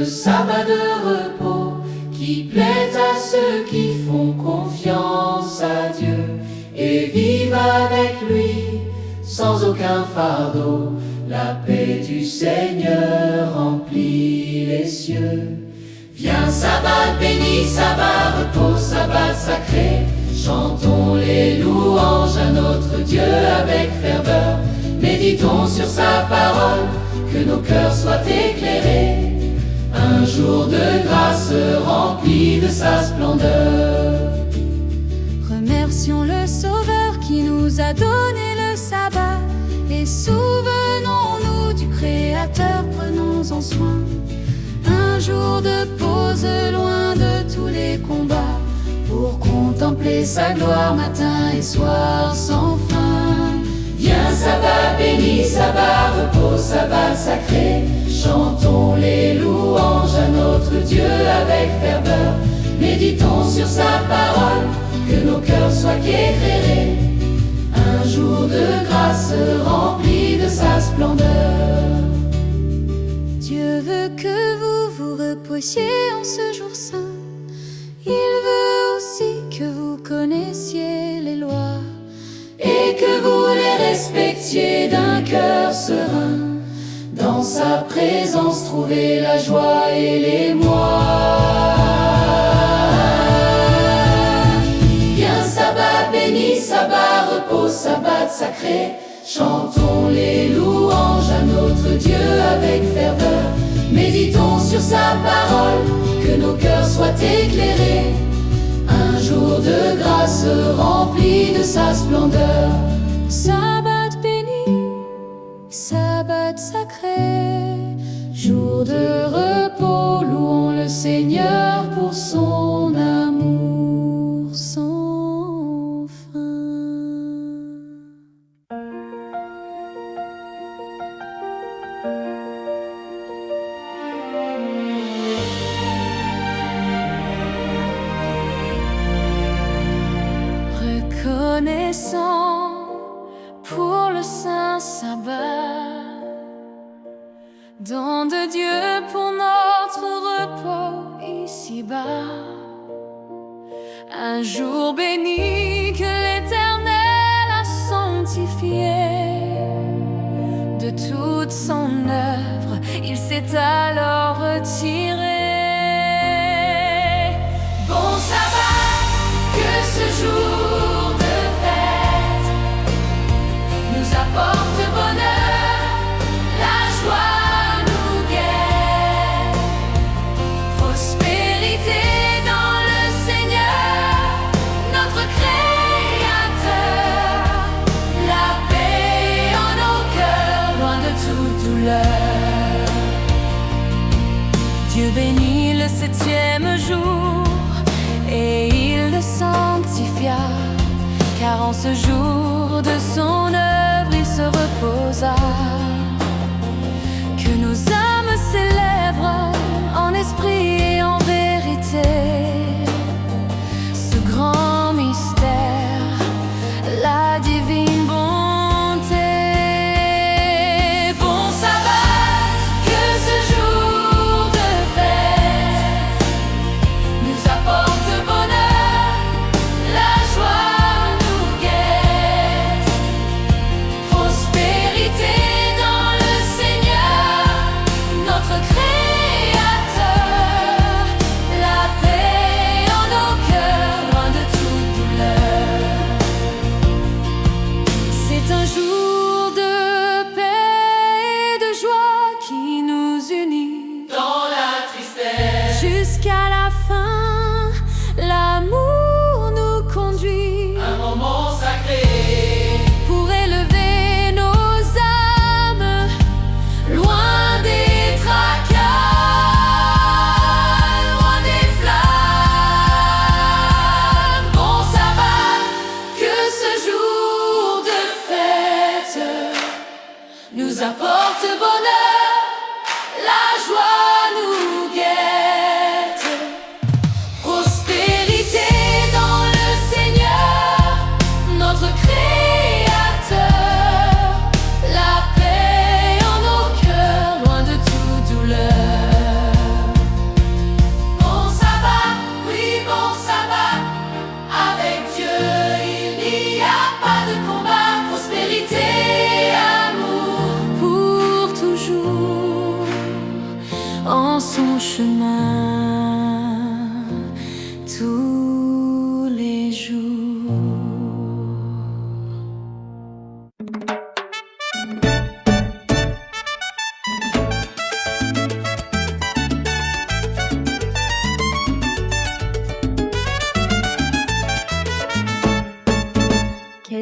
ce sabbat de repos qui plaît à ceux qui font confiance à Dieu et vivent avec lui sans aucun fardeau. La paix du Seigneur remplit les cieux. Viens sabbat béni, sabbat repos, sabbat sacré, chantons les louanges à notre Dieu avec ferveur. Méditons sur sa parole, que nos cœurs soient éclairés. Un jour de grâce rempli de sa splendeur. Remercions le Sauveur qui nous a donné le sabbat et souvenons-nous du Créateur, prenons-en soin. Un jour de pause loin de tous les combats pour contempler sa gloire matin et soir sans fin. Viens sabbat béni, sabbat repos, sabbat sacré, chantons les louanges à notre Dieu avec ferveur. Méditons sur sa parole, que nos cœurs soient éclairés. Un jour de grâce rempli de sa splendeur. Dieu veut que vous vous reposiez en ce jour saint. Il veut aussi que vous connaissiez les lois et que vous les respectiez d'un cœur serein. Dans sa présence, trouvez la joie et l'émoi. Viens sabbat béni, sabbat repos, sabbat sacré, chantons les louanges à notre Dieu avec ferveur. Méditons sur sa parole, que nos cœurs soient éclairés. Un jour de grâce rempli de sa splendeur. Sabbat béni, sabbat sacré, jour de repos, louons le Seigneur pour son amour sans fin. Reconnaissant pour le saint sabbat, don de Dieu pour notre repos ici-bas. Un jour béni que l'Éternel a sanctifié. De toute son œuvre, il s'est alors retiré. Bon sabbat, que ce jour de fête nous apporte bonheur, la joie nous guette, prospérité dans le Seigneur, notre Créateur, la paix en nos cœurs, loin de toute douleur. Dieu bénit le 7e jour et il le sanctifia, car en ce jour de son œuvre il se reposa. Que nos âmes célèbrent en esprit et en vérité ce grand mystère, la divine bonté. Bon sabbat, que ce jour de fête nous apporte bonheur, la joie nous guette, prospérité dans le Seigneur, notre Créateur,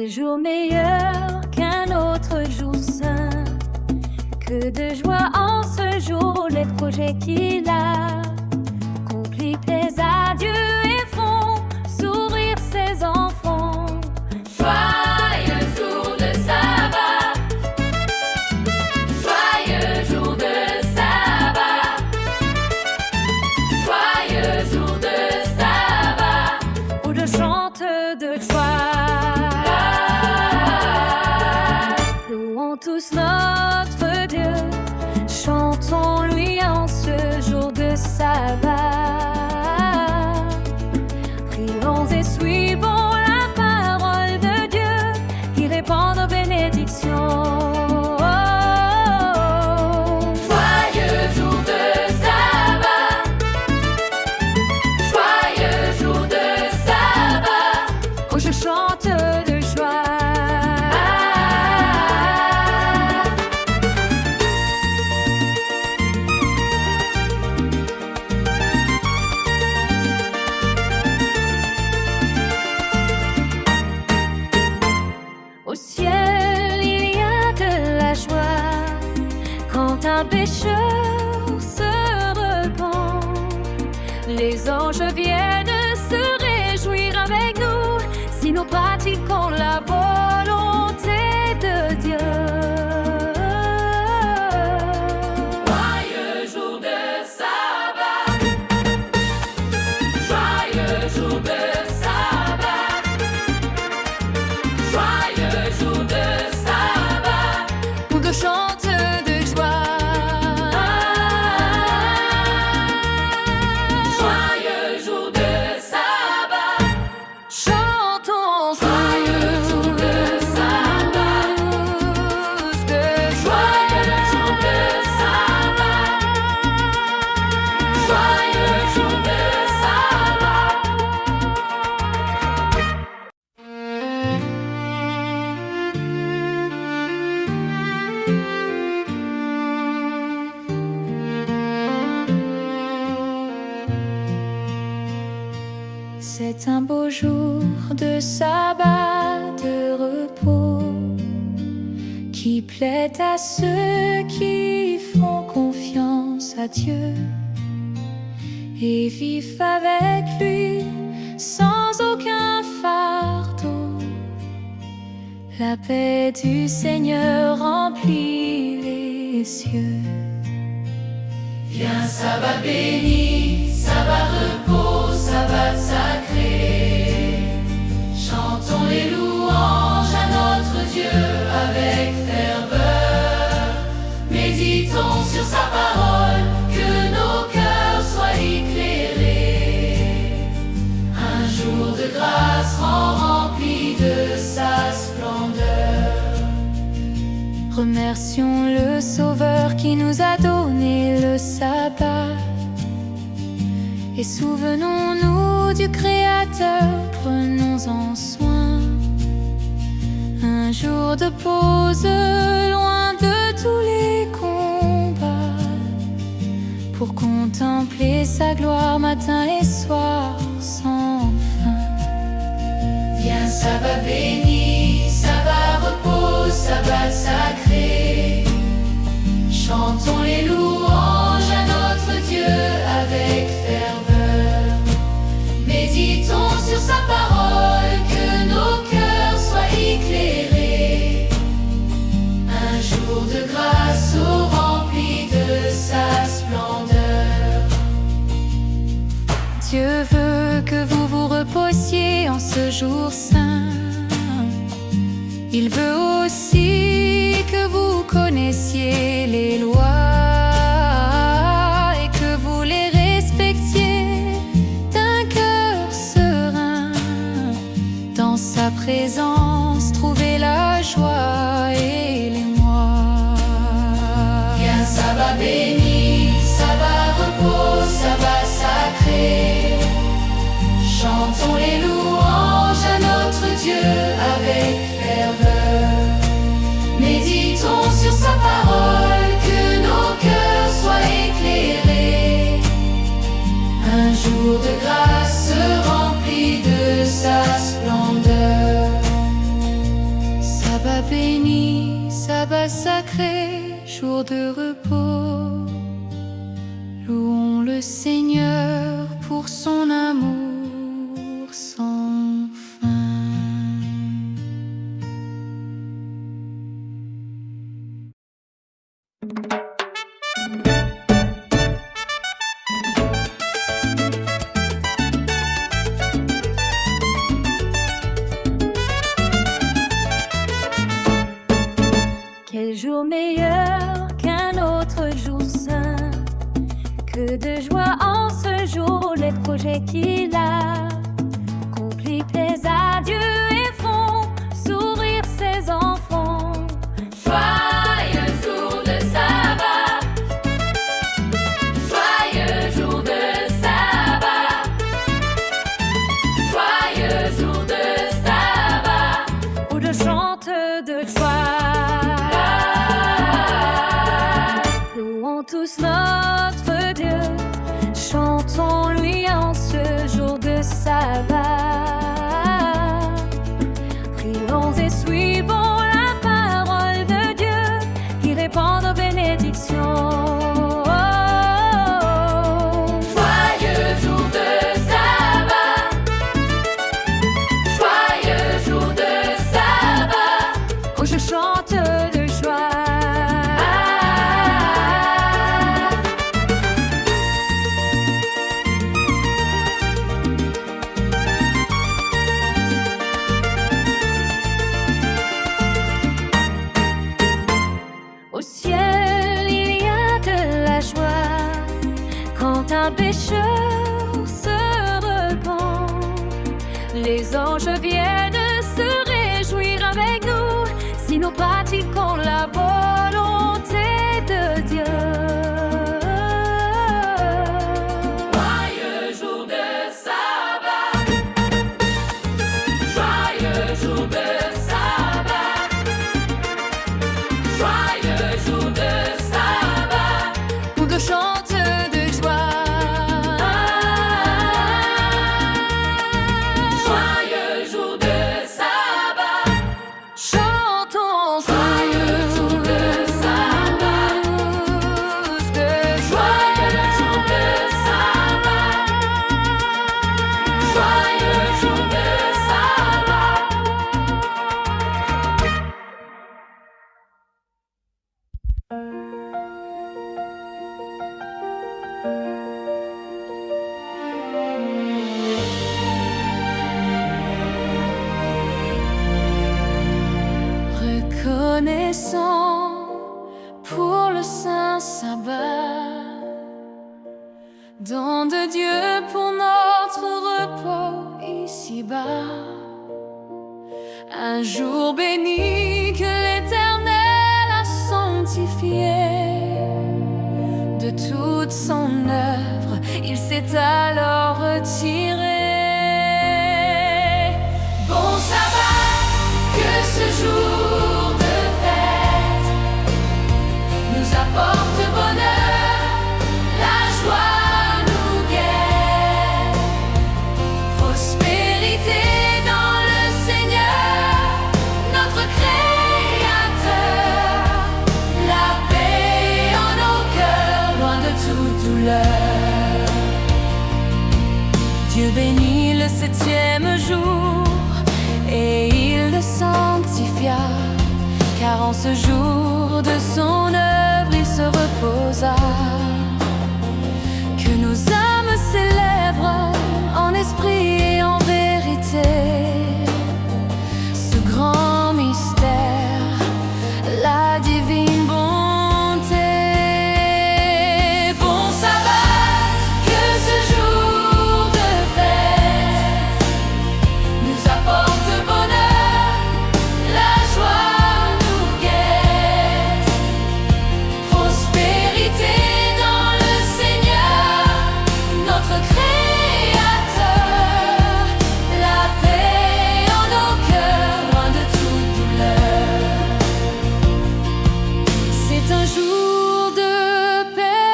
Quel jour meilleur qu'un autre jour saint, que de joie en ce jour les projets qu'il a accomplis plaisent à Dieu et font sourire ses enfants. Joyeux jour de sabbat, joyeux jour de sabbat, joyeux jour de sabbat, Où je chante de joie. Louons tous notre Dieu, chantons-lui en ce jour de sabbat. Prions et suivons la parole de Dieu qui répand nos bénédictions. joyeux jour de sabbat, joyeux jour de sabbat, Où je chante de joie. Au ciel, il y a de la joie quand un pécheur se repent. Les anges viennent se réjouir avec nous si nous pratiquons la volonté de Dieu. joyeux jour de sabbat, joyeux jour de sabbat, joyeux jour de sabbat, Où je chante de joie. joyeux jour de sabbat, Chantons joyeux jour de sabbat, joyeux jour de sabbat, joyeux jour de sabbat. C'est un beau jour de sabbat, de repos, qui plaît à ceux qui font confiance à Dieu et vivent avec lui sans aucun fardeau. La paix du Seigneur remplit les cieux. Viens sabbat béni, sabbat repos, sabbat sacré. Chantons les louanges à notre Dieu avec ferveur. Méditons sur sa parole, que nos cœurs soient éclairés. Un jour de grâce rempli de sa splendeur. Remercions le Sauveur qui nous a donné le sabbat. Et souvenons-nous du Créateur, prenons-en soin. Un jour de pause, loin de tous les combats, pour contempler sa gloire matin et soir sans fin. Viens sabbat béni, sabbat repos, sabbat sacré. Chantons les louanges à notre Dieu avec ferveur. Méditons sur sa parole, que nos cœurs soient éclairés. Un jour de grâce rempli de sa splendeur. Dieu veut que vous vous reposiez en ce jour saint. Il veut aussi que vous connaissiez les lois et que vous les respectiez d'un cœur serein. Dans sa présence, trouvez la joie et l'émoi. Viens sabbat béni, sabbat repos, sabbat sacré. Chantons les louanges à notre Dieu avec ferveur. Méditons sur sa parole, que nos cœurs soient éclairés. Un jour de grâce rempli de sa splendeur. jour de repos. Louons le Seigneur pour son amour sans fin. Quel jour meilleur qu'un autre jour saint, que de joie en ce jour les projets qu'il a accomplis plaisent à Dieu et font sourire ses enfants. Joyeux jour de sabbat, joyeux jour de sabbat, joyeux jour de sabbat, où je chante de joie. Louons tous notre Dieu, chantons-lui en ce jour de sabbat. Prions et suivons la parole de Dieu qui répand aux bénédictions. Joyeux jour de sabbat, joyeux jour de sabbat, où je chante de joie. Au ciel, il y a de la joie quand un pécheur se repent. Les anges viennent se réjouir avec nous si nous pratiquons la volonté de Dieu. Joyeux jour de sabbat, joyeux jour de sabbat, joyeux jour de sabbat, où je chante de joie. Joyeux jour de sabbat, chantons joyeux jour de sabbat, joyeux jour de sabbat, joyeux jour de sabbat. Reconnaissant pour le saint sabbat, don de Dieu pour notre repos ici-bas. Un jour béni que l'Éternel a sanctifié. De toute son œuvre, il s'est alors retiré. Bon sabbat, que ce jour de fête nous apporte bonheur, la joie nous guette, prospérité dans le Seigneur, notre Créateur, la paix en nos cœurs, loin de toute douleur. Dieu bénit le 7e jour et il le sanctifia, car en ce jour de son œuvre il se reposa. Que nos âmes célèbrent en esprit et en vérité ce grand mystère, la divine bonté. Bon sabbat, que ce jour de fête nous apporte bonheur, la joie nous guette, prospérité dans le Seigneur, notre Créateur, la paix en nos cœurs, loin de toute douleur. C'est un jour de paix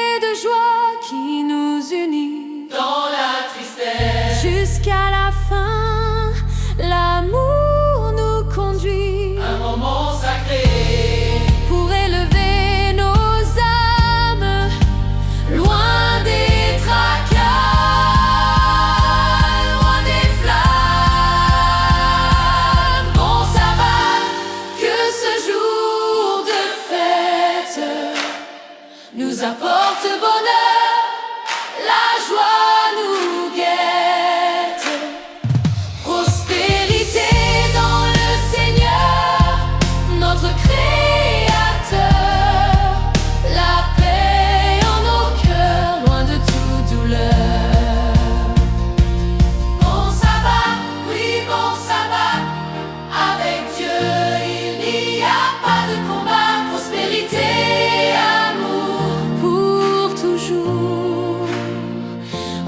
et de joie qui nous unit Dans la tristesse, jusqu'à la fin. L'amour nous conduit un moment sacré pour élever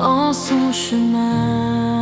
en son chemin.